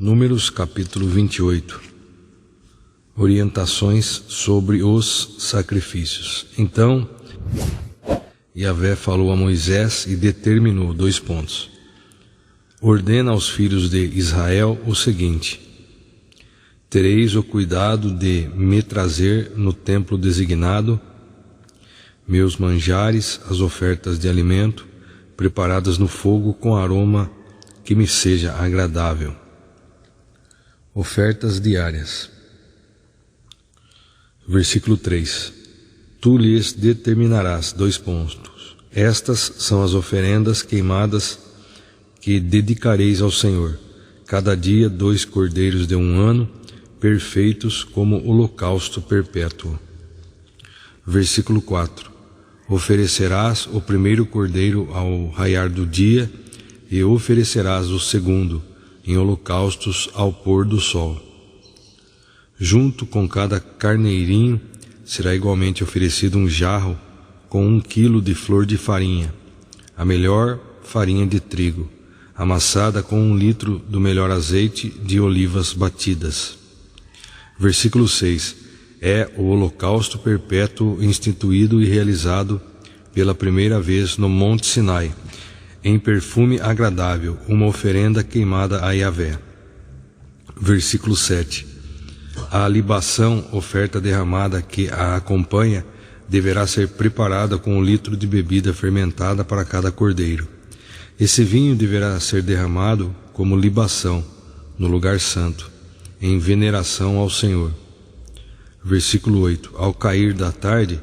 Números capítulo 28. Orientações sobre os sacrifícios. Então, Yahvé falou a Moisés e determinou 2 pontos. Ordena aos filhos de Israel o seguinte: tereis o cuidado de me trazer no templo designado meus manjares, as ofertas de alimento, preparadas no fogo com aroma que me seja agradável. Ofertas diárias. Versículo 3. Tu lhes determinarás 2 pontos. Estas são as oferendas queimadas que dedicareis ao Senhor. Cada dia 2 cordeiros de 1 ano, perfeitos como holocausto perpétuo. Versículo 4. Oferecerás o primeiro cordeiro ao raiar do dia e oferecerás o segundo em holocaustos ao pôr do sol. Junto com cada carneirinho será igualmente oferecido um jarro com 1 quilo de flor de farinha, a melhor farinha de trigo, amassada com 1 litro do melhor azeite de olivas batidas. Versículo 6. É o holocausto perpétuo instituído e realizado pela primeira vez no Monte Sinai, em perfume agradável, uma oferenda queimada a Yahvé. Versículo 7. A libação, oferta derramada que a acompanha, deverá ser preparada com 1 litro de bebida fermentada para cada cordeiro. Esse vinho deverá ser derramado como libação no lugar santo, em veneração ao Senhor. Versículo 8. Ao cair da tarde,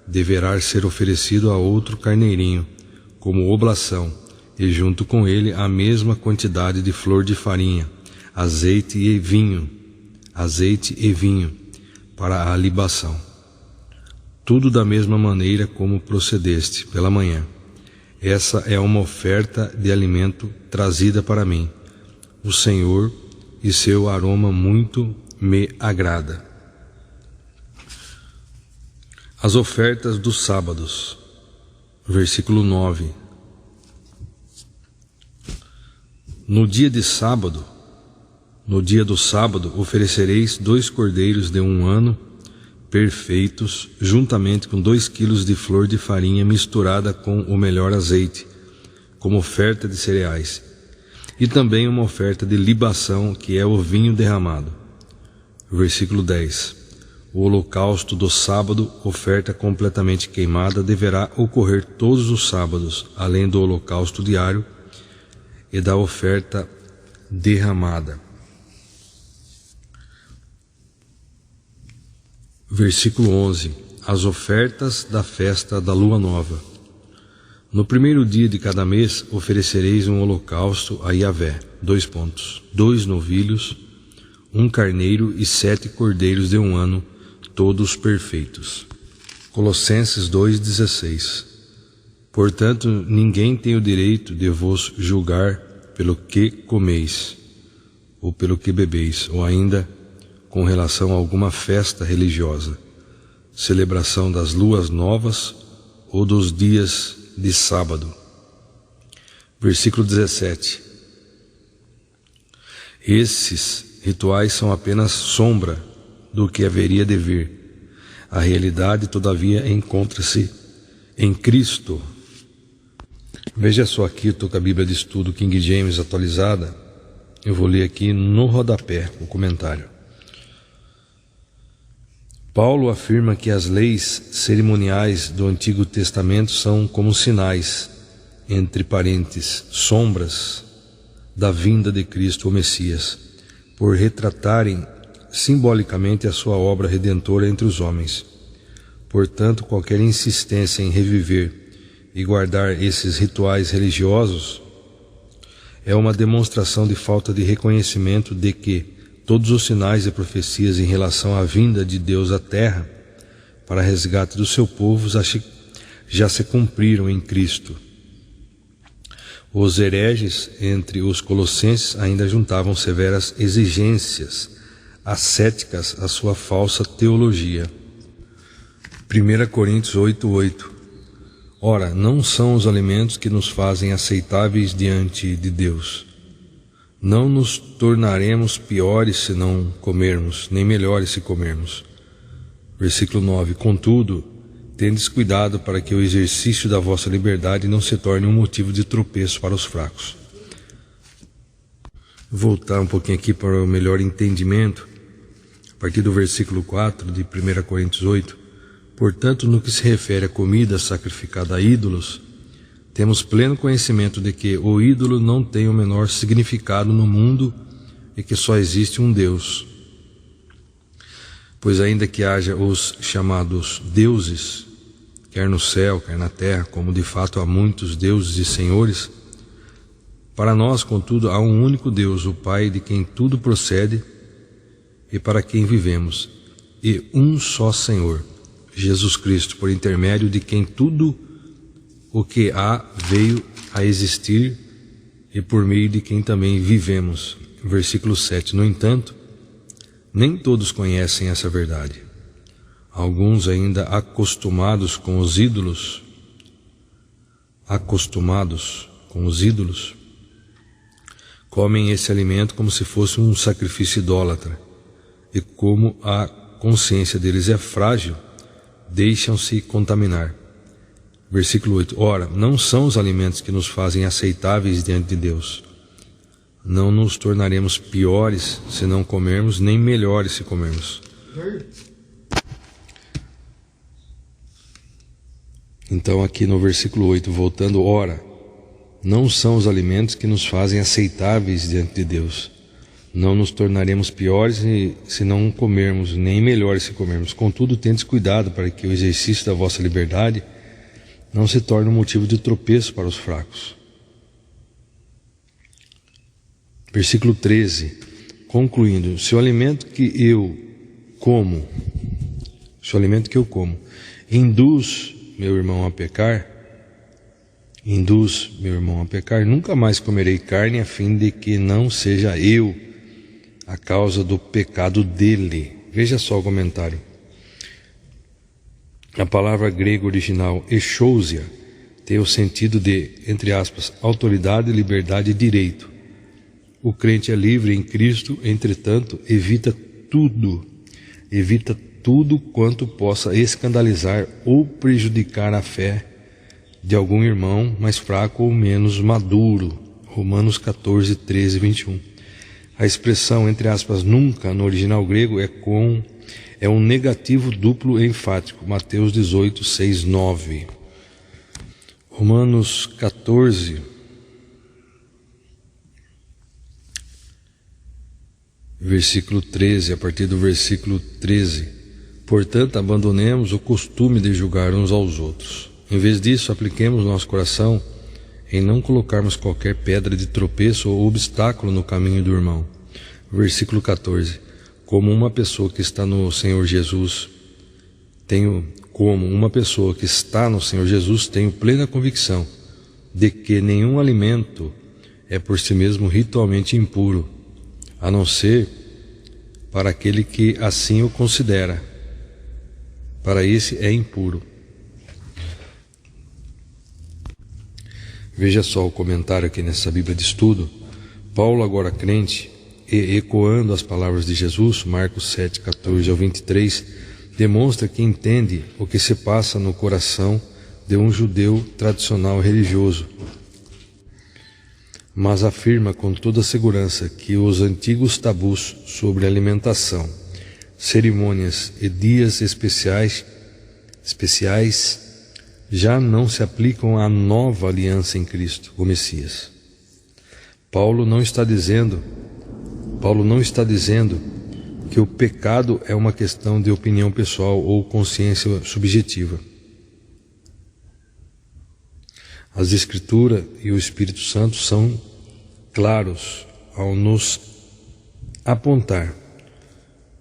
deverá ser oferecido a outro carneirinho, como oblação, e junto com ele a mesma quantidade de flor de farinha, azeite e vinho, para a libação. Tudo da mesma maneira como procedeste pela manhã. Essa é uma oferta de alimento trazida para mim, o Senhor, e seu aroma muito me agrada. As ofertas dos sábados. Versículo 9. No dia do sábado, oferecereis 2 cordeiros de 1 ano, perfeitos, juntamente com 2 quilos de flor de farinha misturada com o melhor azeite, como oferta de cereais, e também uma oferta de libação, que é o vinho derramado. Versículo 10. O holocausto do sábado, oferta completamente queimada, deverá ocorrer todos os sábados, além do holocausto diário e da oferta derramada. Versículo 11. As ofertas da festa da lua nova. No primeiro dia de cada mês oferecereis um holocausto a Yahvé, 2 pontos, 2 novilhos, 1 carneiro e 7 cordeiros de 1 ano, todos perfeitos. Colossenses 2,16. Portanto, ninguém tem o direito de vos julgar pelo que comeis, ou pelo que bebeis, ou ainda com relação a alguma festa religiosa, celebração das luas novas ou dos dias de sábado. Versículo 17. Esses rituais são apenas sombra do que haveria de vir. A realidade, todavia, encontra-se em Cristo. Veja só aqui, eu estou com a Bíblia de Estudo King James atualizada. Eu vou ler aqui no rodapé o comentário. Paulo afirma que as leis cerimoniais do Antigo Testamento são como sinais, entre parênteses, sombras, da vinda de Cristo, o Messias, por retratarem simbolicamente a sua obra redentora entre os homens. Portanto, qualquer insistência em reviver e guardar esses rituais religiosos é uma demonstração de falta de reconhecimento de que todos os sinais e profecias em relação à vinda de Deus à terra para resgate do seu povo já se cumpriram em Cristo. Os hereges entre os colossenses ainda juntavam severas exigências ascéticas à sua falsa teologia. 1 Coríntios 8:8. Ora, não são os alimentos que nos fazem aceitáveis diante de Deus. não nos tornaremos piores se não comermos, nem melhores se comermos. Versículo 9. Contudo, tendes cuidado para que o exercício da vossa liberdade não se torne um motivo de tropeço para os fracos. Vou voltar um pouquinho aqui para o melhor entendimento. A partir do versículo 4 de 1 Coríntios 8. Portanto, no que se refere à comida sacrificada a ídolos, temos pleno conhecimento de que o ídolo não tem o menor significado no mundo e que só existe um Deus. Pois ainda que haja os chamados deuses, quer no céu, quer na terra, como de fato há muitos deuses e senhores, para nós, contudo, há um único Deus, o Pai, de quem tudo procede e para quem vivemos, e um só Senhor, Jesus Cristo, por intermédio de quem tudo o que há veio a existir e por meio de quem também vivemos. Versículo 7. No entanto, nem todos conhecem essa verdade. Alguns ainda acostumados com os ídolos, comem esse alimento como se fosse um sacrifício idólatra, e como a consciência deles é frágil, deixam-se contaminar. Versículo 8. Ora, não são os alimentos que nos fazem aceitáveis diante de Deus. Não nos tornaremos piores se não comermos, nem melhores se comermos. Então aqui no versículo 8, voltando, ora, não são os alimentos que nos fazem aceitáveis diante de Deus. Não nos tornaremos piores se não comermos, nem melhores se comermos. Contudo, tendes cuidado para que o exercício da vossa liberdade não se torne um motivo de tropeço para os fracos. Versículo 13, concluindo, se o alimento que eu como induz meu irmão a pecar, nunca mais comerei carne a fim de que não seja eu a causa do pecado dele. Veja só o comentário. A palavra grega original, exousia, tem o sentido de, entre aspas, autoridade, liberdade e direito. O crente é livre em Cristo, entretanto, evita tudo quanto possa escandalizar ou prejudicar a fé de algum irmão mais fraco ou menos maduro. Romanos 14, 13 e 21. A expressão, entre aspas, nunca, no original grego, é um negativo duplo enfático. Mateus 18, 6, 9. Romanos 14, versículo 13, a partir do versículo 13. Portanto, abandonemos o costume de julgar uns aos outros. Em vez disso, apliquemos nosso coração em não colocarmos qualquer pedra de tropeço ou obstáculo no caminho do irmão. Versículo 14. Como uma pessoa que está no Senhor Jesus, tenho plena convicção de que nenhum alimento é por si mesmo ritualmente impuro, a não ser para aquele que assim o considera. Para esse é impuro. Veja só o comentário aqui nessa Bíblia de estudo. Paulo, agora crente, e ecoando as palavras de Jesus, Marcos 7, 14 ao 23, demonstra que entende o que se passa no coração de um judeu tradicional religioso, mas afirma com toda segurança que os antigos tabus sobre alimentação, cerimônias e dias especiais já não se aplicam à nova aliança em Cristo, o Messias. Paulo não está dizendo que o pecado é uma questão de opinião pessoal ou consciência subjetiva. As Escrituras e o Espírito Santo são claros ao nos apontar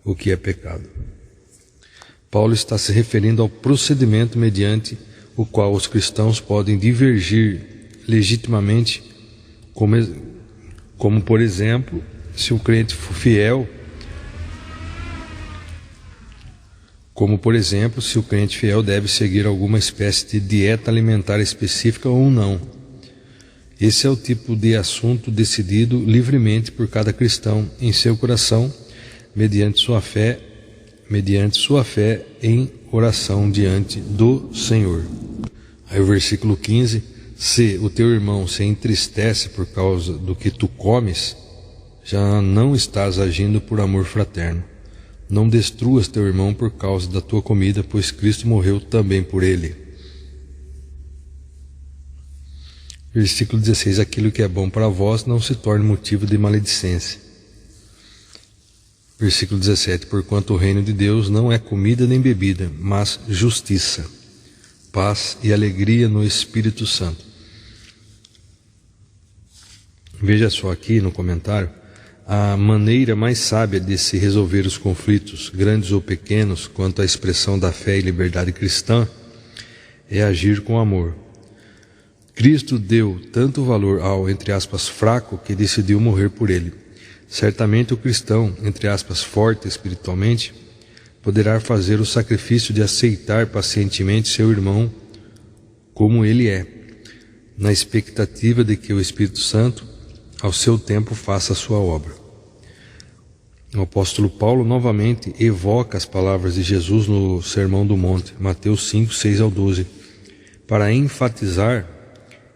o que é pecado. Paulo está se referindo ao procedimento mediante o qual os cristãos podem divergir legitimamente, como por exemplo, se o crente for fiel, deve seguir alguma espécie de dieta alimentar específica ou não. Esse é o tipo de assunto decidido livremente por cada cristão em seu coração, mediante sua fé em oração diante do Senhor. Aí o versículo 15: se o teu irmão se entristece por causa do que tu comes, já não estás agindo por amor fraterno. Não destruas teu irmão por causa da tua comida, pois Cristo morreu também por ele. Versículo 16: aquilo que é bom para vós não se torne motivo de maledicência. Versículo 17: porquanto o reino de Deus não é comida nem bebida, mas justiça, paz e alegria no Espírito Santo. Veja só aqui no comentário, a maneira mais sábia de se resolver os conflitos, grandes ou pequenos, quanto à expressão da fé e liberdade cristã, é agir com amor. Cristo deu tanto valor ao, entre aspas, fraco, que decidiu morrer por ele. Certamente o cristão, entre aspas, forte espiritualmente, poderá fazer o sacrifício de aceitar pacientemente seu irmão como ele é, na expectativa de que o Espírito Santo, ao seu tempo, faça a sua obra. O apóstolo Paulo novamente evoca as palavras de Jesus no Sermão do Monte, Mateus 5, 6 ao 12, para enfatizar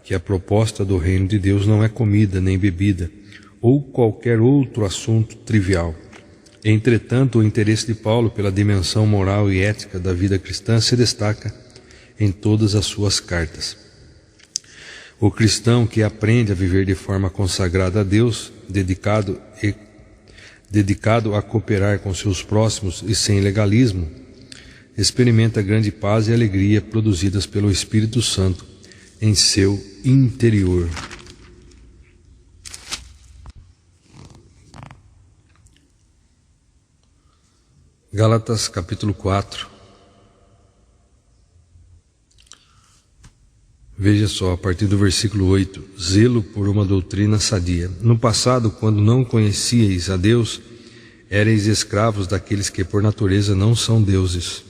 que a proposta do reino de Deus não é comida nem bebida, ou qualquer outro assunto trivial. Entretanto, o interesse de Paulo pela dimensão moral e ética da vida cristã se destaca em todas as suas cartas. O cristão que aprende a viver de forma consagrada a Deus, dedicado a cooperar com seus próximos e sem legalismo, experimenta grande paz e alegria produzidas pelo Espírito Santo em seu interior. Gálatas capítulo 4. Veja só, a partir do versículo 8: zelo por uma doutrina sadia. No passado, quando não conhecíeis a Deus, éreis escravos daqueles que por natureza não são deuses.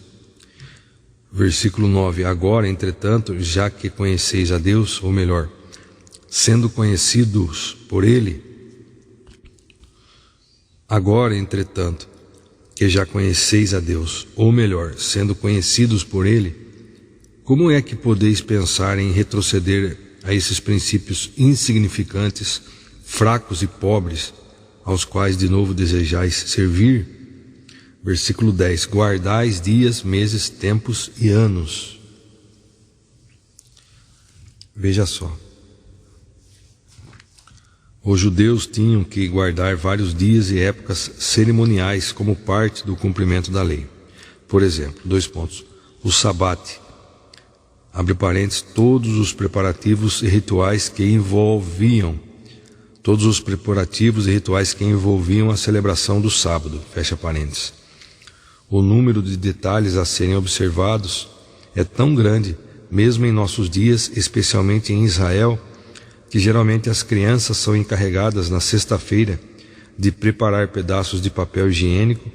Versículo 9: agora, entretanto, já que conheceis a Deus, ou melhor, sendo conhecidos por Ele, agora, entretanto, que já conheceis a Deus, ou melhor, sendo conhecidos por Ele, como é que podeis pensar em retroceder a esses princípios insignificantes, fracos e pobres, aos quais de novo desejais servir? Versículo 10: guardais dias, meses, tempos e anos. Veja só. Os judeus tinham que guardar vários dias e épocas cerimoniais como parte do cumprimento da lei. Por exemplo, o sabate, abre parênteses, todos os preparativos e rituais que envolviam a celebração do sábado, fecha parênteses. O número de detalhes a serem observados é tão grande, mesmo em nossos dias, especialmente em Israel, que geralmente as crianças são encarregadas na sexta-feira de preparar pedaços de papel higiênico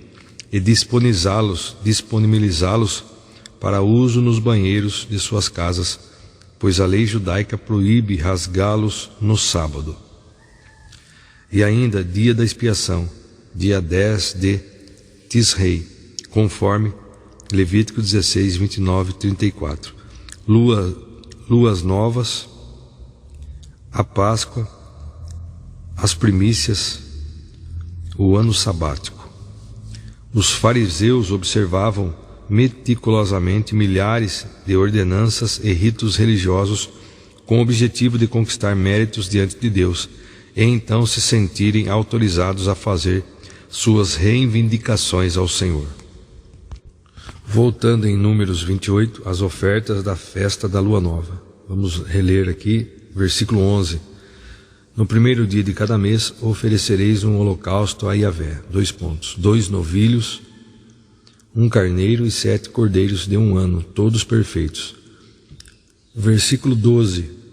e disponibilizá-los para uso nos banheiros de suas casas, pois a lei judaica proíbe rasgá-los no sábado. E ainda dia da expiação, dia 10 de Tisrei, conforme Levítico 16, 29 e 34. Luas novas, a Páscoa, as primícias, o ano sabático. Os fariseus observavam meticulosamente milhares de ordenanças e ritos religiosos com o objetivo de conquistar méritos diante de Deus e então se sentirem autorizados a fazer suas reivindicações ao Senhor. Voltando em Números 28, as ofertas da festa da Lua Nova. Vamos reler aqui, versículo 11. No primeiro dia de cada mês oferecereis um holocausto a Yahvé. 2 novilhos, 1 carneiro e 7 cordeiros de 1 ano, todos perfeitos. Versículo 12.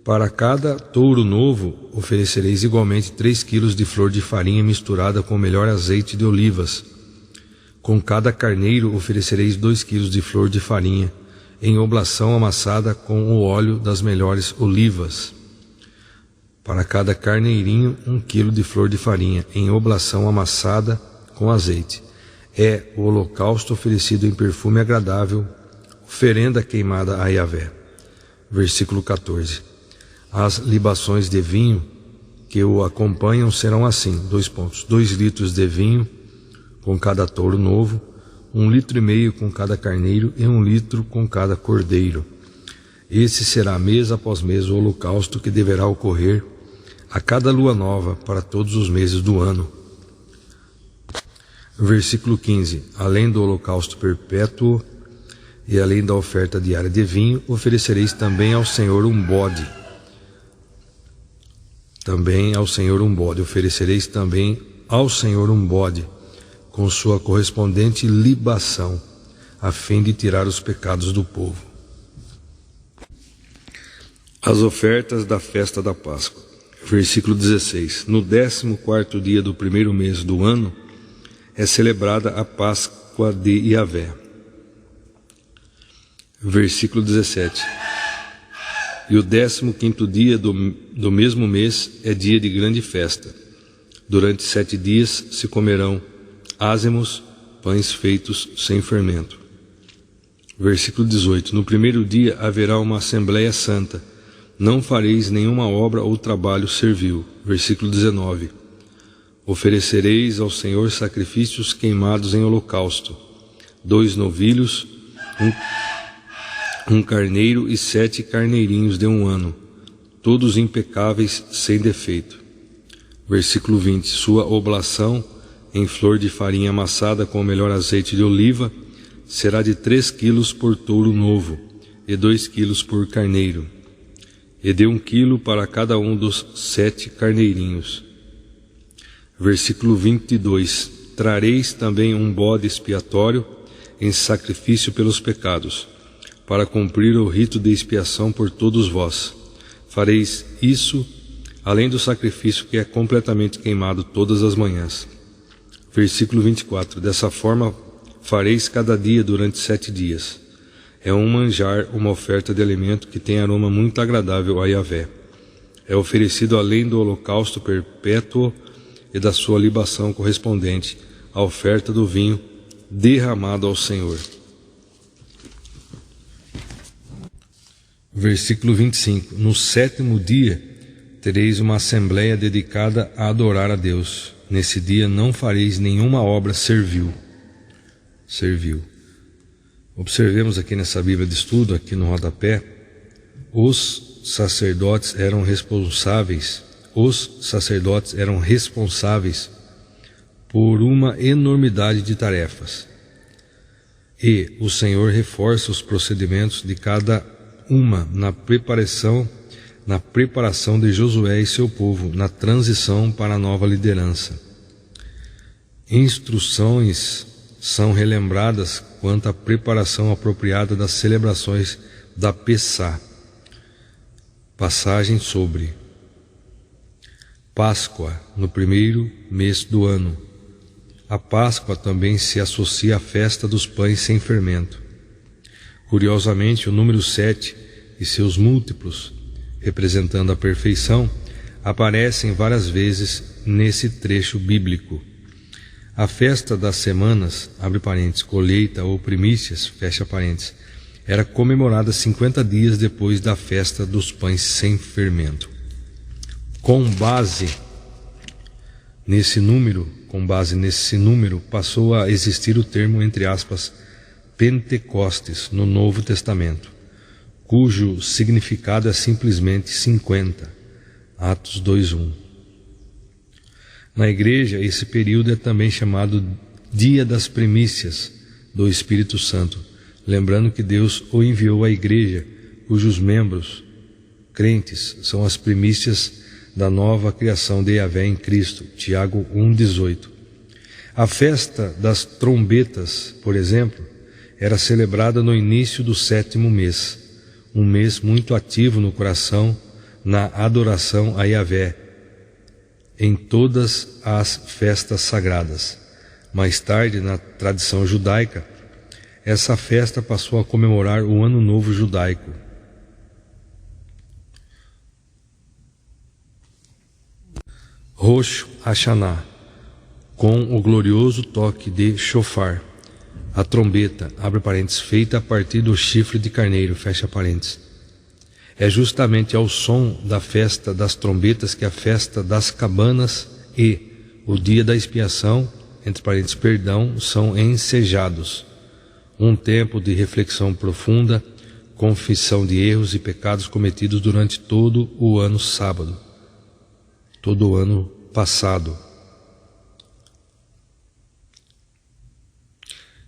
Para cada touro novo oferecereis igualmente 3 quilos de flor de farinha misturada com o melhor azeite de olivas. Com cada carneiro oferecereis 2 quilos de flor de farinha, em oblação amassada com o óleo das melhores olivas. Para cada carneirinho 1 quilo de flor de farinha, em oblação amassada com azeite. É o holocausto oferecido em perfume agradável, oferenda queimada a Yahvé. Versículo 14. As libações de vinho que o acompanham serão assim, 2 litros de vinho com cada touro novo, 1,5 litro com cada carneiro e 1 litro com cada cordeiro. Esse será mês após mês o holocausto que deverá ocorrer a cada lua nova para todos os meses do ano. Versículo 15. Além do holocausto perpétuo e além da oferta diária de vinho, oferecereis também ao Senhor um bode. Oferecereis também ao Senhor um bode, com sua correspondente libação, a fim de tirar os pecados do povo. As ofertas da festa da Páscoa. Versículo 16. No 14º dia do primeiro mês do ano, é celebrada a Páscoa de Yahvé. Versículo 17. E o 15º dia do mesmo mês é dia de grande festa. Durante 7 dias se comerão ázimos, pães feitos sem fermento. Versículo 18. No primeiro dia haverá uma assembleia santa. Não fareis nenhuma obra ou trabalho servil. Versículo 19. Oferecereis ao Senhor sacrifícios queimados em holocausto, 2 novilhos, um carneiro e 7 carneirinhos de 1 ano, todos impecáveis, sem defeito. Versículo 20. Sua oblação em flor de farinha amassada com o melhor azeite de oliva será de 3 quilos por touro novo e 2 quilos por carneiro, e de 1 quilo para cada um dos 7 carneirinhos. Versículo 22. Trareis também um bode expiatório em sacrifício pelos pecados, para cumprir o rito de expiação por todos vós. Fareis isso além do sacrifício que é completamente queimado todas as manhãs. Versículo 24. Dessa forma fareis cada dia durante 7 dias. É um manjar, uma oferta de alimento que tem aroma muito agradável a Yahvé. É oferecido além do holocausto perpétuo e da sua libação correspondente, a oferta do vinho derramado ao Senhor. Versículo 25. No 7º dia tereis uma assembleia dedicada a adorar a Deus. Nesse dia não fareis nenhuma obra servil. Observemos aqui nessa Bíblia de estudo, aqui no rodapé, os sacerdotes eram responsáveis por uma enormidade de tarefas. E o Senhor reforça os procedimentos de cada uma na preparação de Josué e seu povo, na transição para a nova liderança. Instruções são relembradas quanto à preparação apropriada das celebrações da Pessá. Passagem sobre Páscoa, no primeiro mês do ano. A Páscoa também se associa à festa dos pães sem fermento. Curiosamente, o número 7 e seus múltiplos, representando a perfeição, aparecem várias vezes nesse trecho bíblico. A festa das semanas, abre parênteses, colheita ou primícias, fecha parênteses, era comemorada 50 dias depois da festa dos pães sem fermento. Com base nesse número, passou a existir o termo, entre aspas, Pentecostes, no Novo Testamento, cujo significado é simplesmente 50, Atos 2:1. Na igreja, esse período é também chamado Dia das Primícias do Espírito Santo, lembrando que Deus o enviou à igreja, cujos membros, crentes, são as primícias da nova criação de Yahvé em Cristo, Tiago 1:18. A festa das trombetas, por exemplo, era celebrada no início do 7º mês, um mês muito ativo no coração, na adoração a Yahvé, em todas as festas sagradas. Mais tarde, na tradição judaica, essa festa passou a comemorar o Ano Novo Judaico. Rosh Hashanah, com o glorioso toque de shofar, a trombeta, abre parênteses, feita a partir do chifre de carneiro, fecha parênteses. É justamente ao som da festa das trombetas que a festa das cabanas e o dia da expiação, entre parênteses, perdão, são ensejados. Um tempo de reflexão profunda, confissão de erros e pecados cometidos durante todo o ano sábado, todo o ano passado.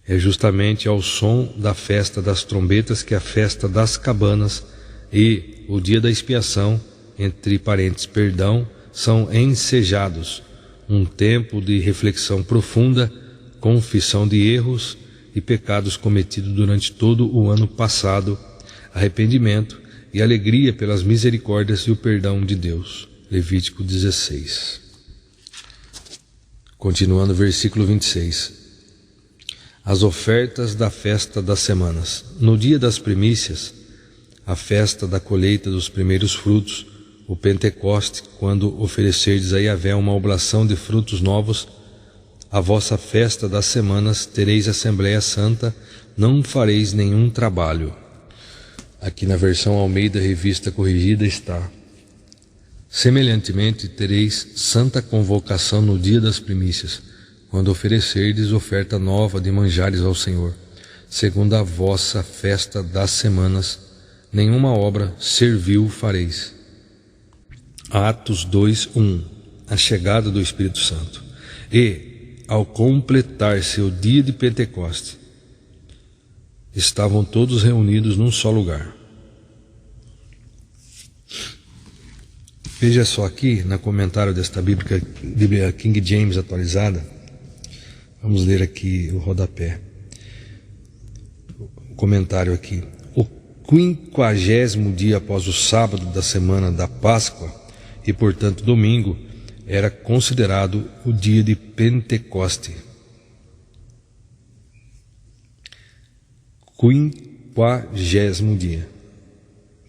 É justamente ao som da festa das trombetas que a festa das cabanas e o dia da expiação, entre parênteses, perdão, são ensejados. Um tempo de reflexão profunda, confissão de erros e pecados cometidos durante todo o ano passado, arrependimento e alegria pelas misericórdias e o perdão de Deus. Levítico 16. Continuando, versículo 26. As ofertas da festa das semanas. No dia das primícias, a festa da colheita dos primeiros frutos, o Pentecoste, quando oferecerdes a Yahvé uma oblação de frutos novos, a vossa festa das semanas, tereis Assembleia Santa, não fareis nenhum trabalho. Aqui na versão Almeida Revista Corrigida está: semelhantemente, tereis santa convocação no dia das primícias, quando oferecerdes oferta nova de manjares ao Senhor, segundo a vossa festa das semanas, nenhuma obra servil fareis. Atos 2:1. A chegada do Espírito Santo. E, ao completar-se o dia de Pentecoste, estavam todos reunidos num só lugar. Veja só aqui, no comentário desta Bíblia King James atualizada, vamos ler aqui o rodapé. O comentário aqui. O 50º dia após o sábado da semana da Páscoa, e portanto domingo, era considerado o dia de Pentecoste. 50º dia.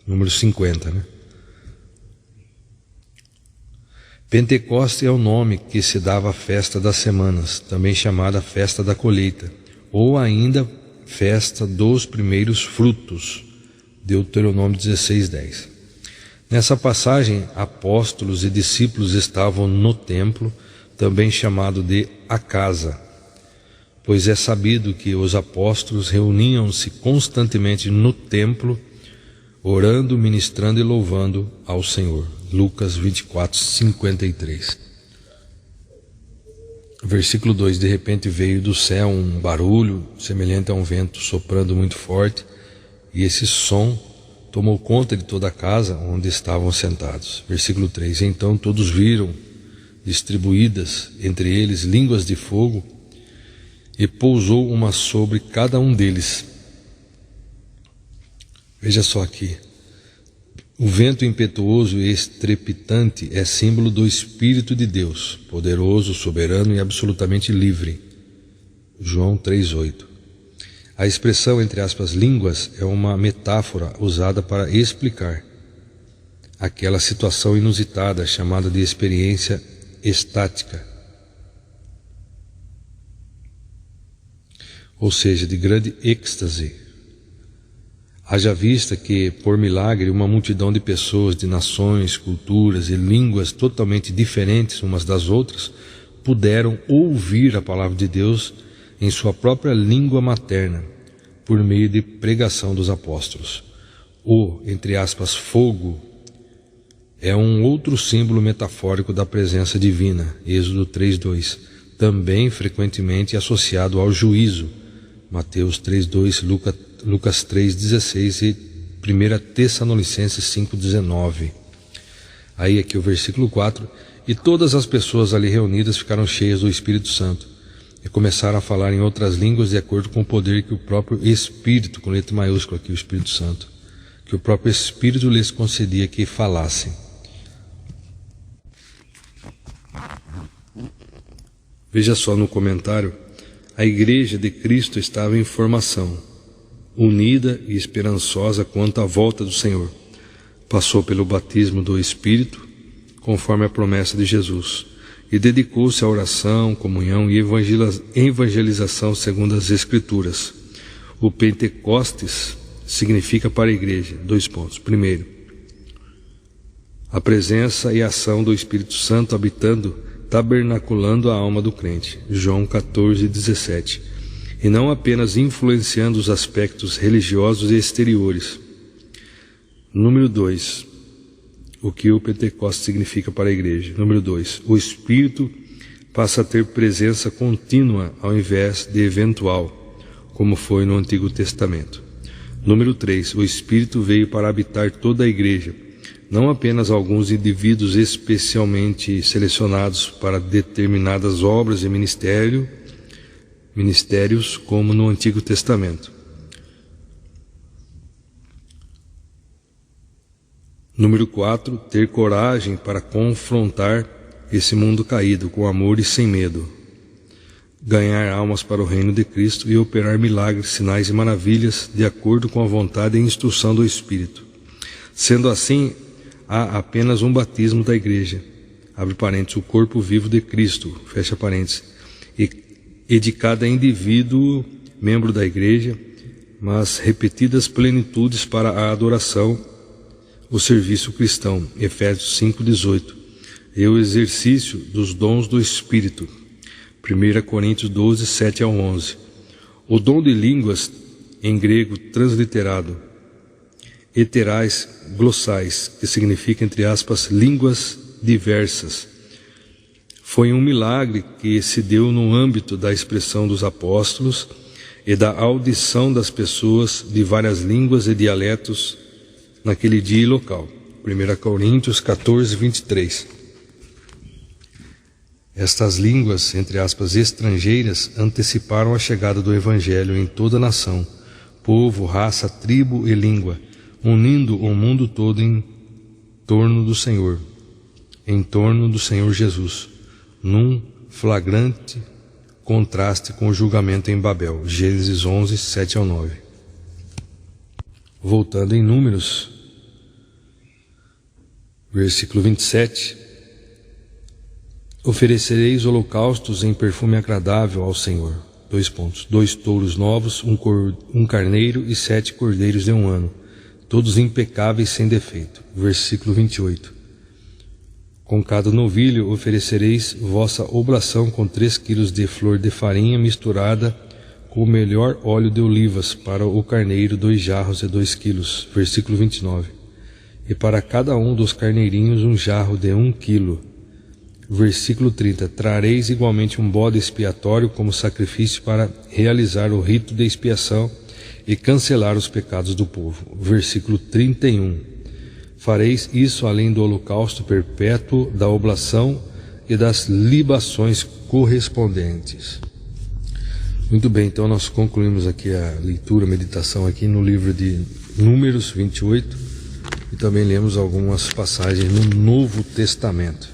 Número 50, né? Pentecoste é o nome que se dava à festa das semanas, também chamada festa da colheita, ou ainda festa dos primeiros frutos, Deuteronômio 16:10. Nessa passagem, apóstolos e discípulos estavam no templo, também chamado de a casa, pois é sabido que os apóstolos reuniam-se constantemente no templo, orando, ministrando e louvando ao Senhor. Lucas 24:53. Versículo 2. De repente veio do céu um barulho semelhante a um vento soprando muito forte, e esse som tomou conta de toda a casa onde estavam sentados. Versículo 3. Então todos viram distribuídas entre eles línguas de fogo, e pousou uma sobre cada um deles. Veja só aqui. O vento impetuoso e estrepitante é símbolo do Espírito de Deus, poderoso, soberano e absolutamente livre. João 3:8. A expressão, entre aspas, línguas, é uma metáfora usada para explicar aquela situação inusitada chamada de experiência estática, ou seja, de grande êxtase. Haja vista que, por milagre, uma multidão de pessoas, de nações, culturas e línguas totalmente diferentes umas das outras, puderam ouvir a palavra de Deus em sua própria língua materna, por meio de pregação dos apóstolos. O, entre aspas, fogo, é um outro símbolo metafórico da presença divina, Êxodo 3:2, também frequentemente associado ao juízo, Mateus 3:2, Lucas 3:16 e 1 Tessalonicenses 5:19. Aí aqui o versículo 4, e todas as pessoas ali reunidas ficaram cheias do Espírito Santo e começaram a falar em outras línguas de acordo com o poder que o próprio Espírito, com letra maiúscula aqui, o Espírito Santo, que o próprio Espírito lhes concedia que falassem. Veja só no comentário, a Igreja de Cristo estava em formação, unida e esperançosa quanto à volta do Senhor. Passou pelo batismo do Espírito, conforme a promessa de Jesus. e dedicou-se à oração, comunhão e evangelização segundo as Escrituras. O Pentecostes significa para a igreja, 2 pontos. Primeiro, a presença e ação do Espírito Santo habitando, tabernaculando a alma do crente, João 14:17, e não apenas influenciando os aspectos religiosos e exteriores. Número 2, o que o Pentecostes significa para a igreja. Número 2, o Espírito passa a ter presença contínua ao invés de eventual, como foi no Antigo Testamento. Número 3, o Espírito veio para habitar toda a igreja, não apenas alguns indivíduos especialmente selecionados para determinadas obras e ministérios, como no Antigo Testamento. Número 4, ter coragem para confrontar esse mundo caído com amor e sem medo. Ganhar almas para o reino de Cristo e operar milagres, sinais e maravilhas de acordo com a vontade e instrução do Espírito. Sendo assim, há apenas um batismo da igreja, abre parênteses, o corpo vivo de Cristo, fecha parênteses, e de cada indivíduo, membro da igreja, mas repetidas plenitudes para a adoração, o serviço cristão, Efésios 5:18, e o exercício dos dons do Espírito, 1 Coríntios 12, 7 ao 11. O dom de línguas, em grego transliterado, heterais glossais, que significa, entre aspas, línguas diversas, foi um milagre que se deu no âmbito da expressão dos apóstolos e da audição das pessoas de várias línguas e dialetos naquele dia e local. 1 Coríntios 14, 23. Estas línguas, entre aspas, estrangeiras, anteciparam a chegada do Evangelho em toda a nação, povo, raça, tribo e língua, unindo o mundo todo em torno do Senhor Jesus, num flagrante contraste com o julgamento em Babel. Gênesis 11, 7 ao 9. Voltando em Números, versículo 27, oferecereis holocaustos em perfume agradável ao Senhor. 2 pontos. 2 touros novos, um carneiro e 7 cordeiros de 1 ano, todos impecáveis sem defeito. Versículo 28. Com cada novilho oferecereis vossa oblação com 3 quilos de flor de farinha misturada com o melhor óleo de olivas, para o carneiro 2 jarros de 2 quilos. Versículo 29. E para cada um dos carneirinhos um jarro de 1 quilo. Versículo 30. Trareis igualmente um bode expiatório como sacrifício para realizar o rito de expiação e cancelar os pecados do povo. Versículo 31. Fareis isso além do holocausto perpétuo, da oblação e das libações correspondentes. Muito bem, então nós concluímos aqui a leitura, a meditação aqui no livro de Números 28 e também lemos algumas passagens no Novo Testamento.